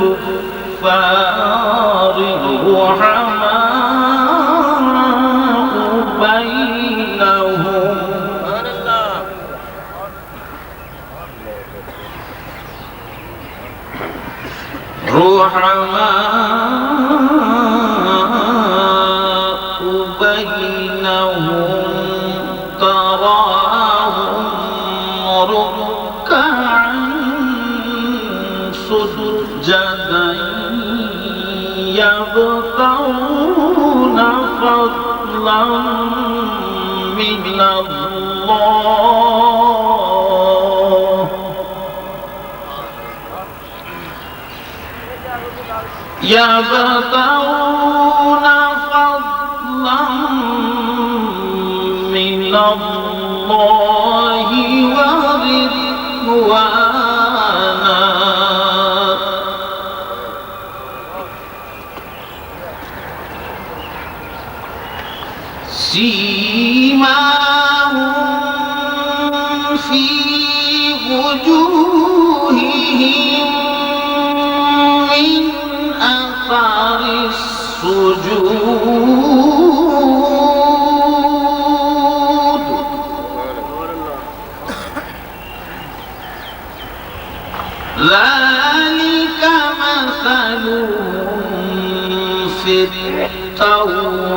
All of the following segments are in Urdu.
الكفار رحماء بينهم تراهم ركعا سجدا يبتغون فضلا من الله يبتغون فضلا من الله ورضوانا سيماهم في وجوههم من أثر السجود ذلك مثلهم في التوراة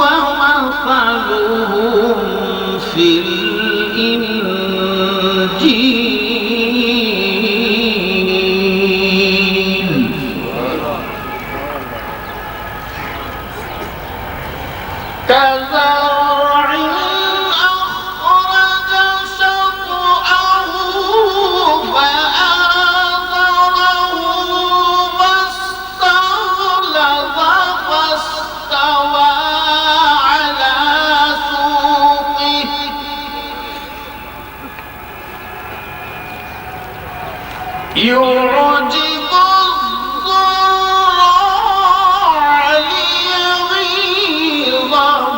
ومثلهم في الإنجيل كزرع أخرج شطأه فآزره فاستغلظ فاستوى على سوقه يعجب الزراع ليغيظ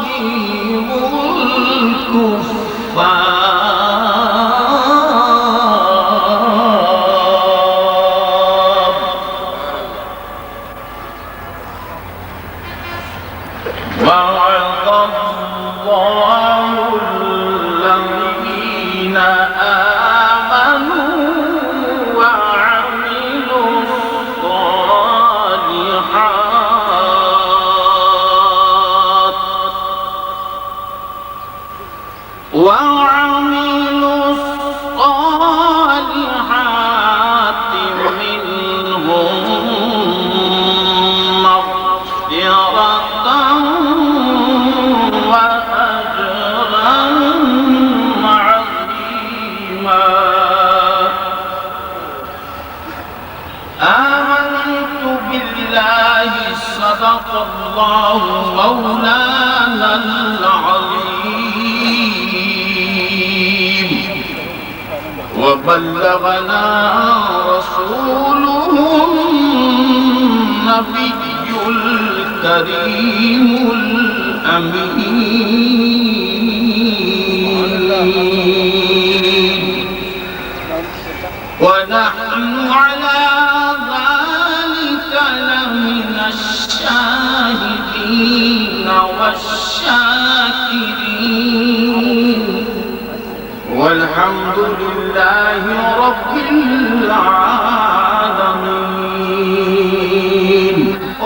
بهم الكفار وعد الله الذين آمنوا وعملوا الصالحات منهم مغفرة وأجرا عظيما آمنت بالله صدق الله مولانا العظيم وبلغنا رسوله النبي الكريم الأمين ونحن على ذلك لمن الشاهدين والشاكرين والحمد لله رب العالمين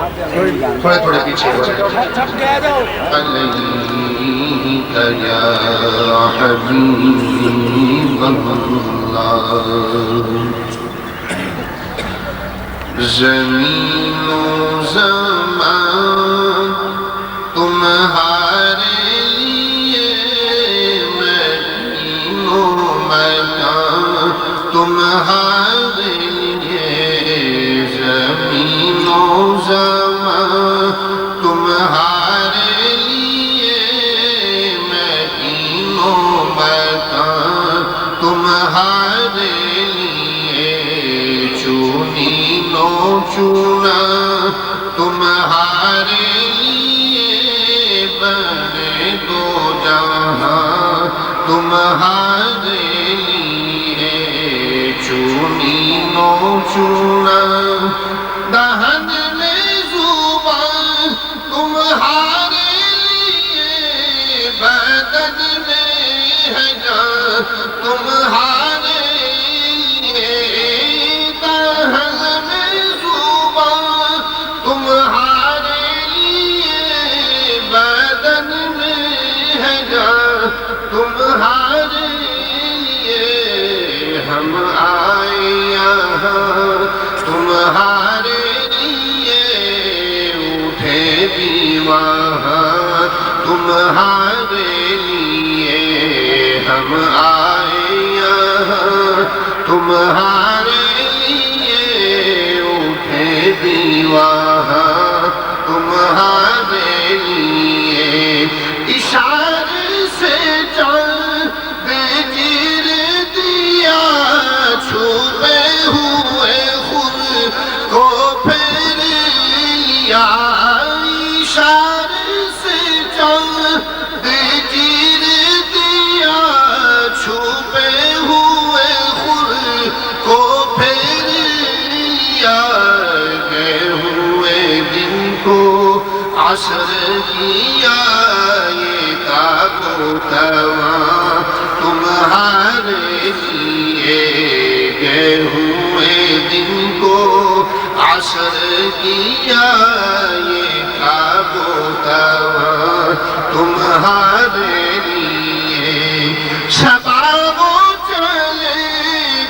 تھوڑے تھوڑے پیچھے ہو جائیں علیک یا حبیب اللہ زمین و زمان تمہارے لیے مدین و مکان تمہارے لیے زمین و زمان تمہارے لیے مدین و مکان تمہارے لیے چنین و چنا تمہارے لیے بنے دو جہاں تمہارے لیے چنین و چنا دہن میں زبان تمہارے لیے بدن میں ہے جان تمہارے لیے دہن میں زبان تمہارے لیے بدن میں ہے جان تمہارے لیے ہم آئے یہاں تمہارے لیے اٹھے بھی وہاں تمہارے لیے ہم آئے یہاں تمہارے لیے اٹھے بھی وہاں تمہارے لیے اشارے سے چاند چیر دیا چھپے ہوئے خود کو پھیر لیا اشارے سے چاند چیر دیا چھپے ہوئے خود کو پھیر لیا گئے ہوئے دن کو عصر کیا یہ تاب و تواں تمہارے لیے گئے ہوئے دن کو عصر کیا یہ تاب و تواں تمہارے لیے شباب و چلے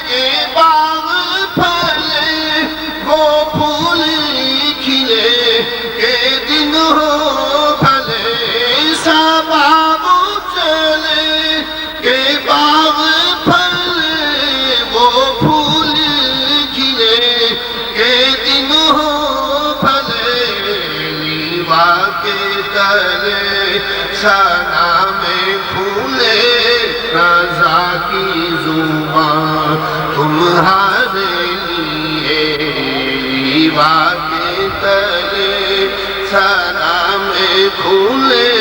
کے باغ پھلے وہ پھول کھلے کے دن ہو بھلے شباب و چلے کے باغ پھلے وہ پھول کھلے کے دن ہو بھلے لیوا کے تلے ثنا میں پھولے رضا کی زبان تمہارے لیے لیوا کے تلے ثنا میں پھولے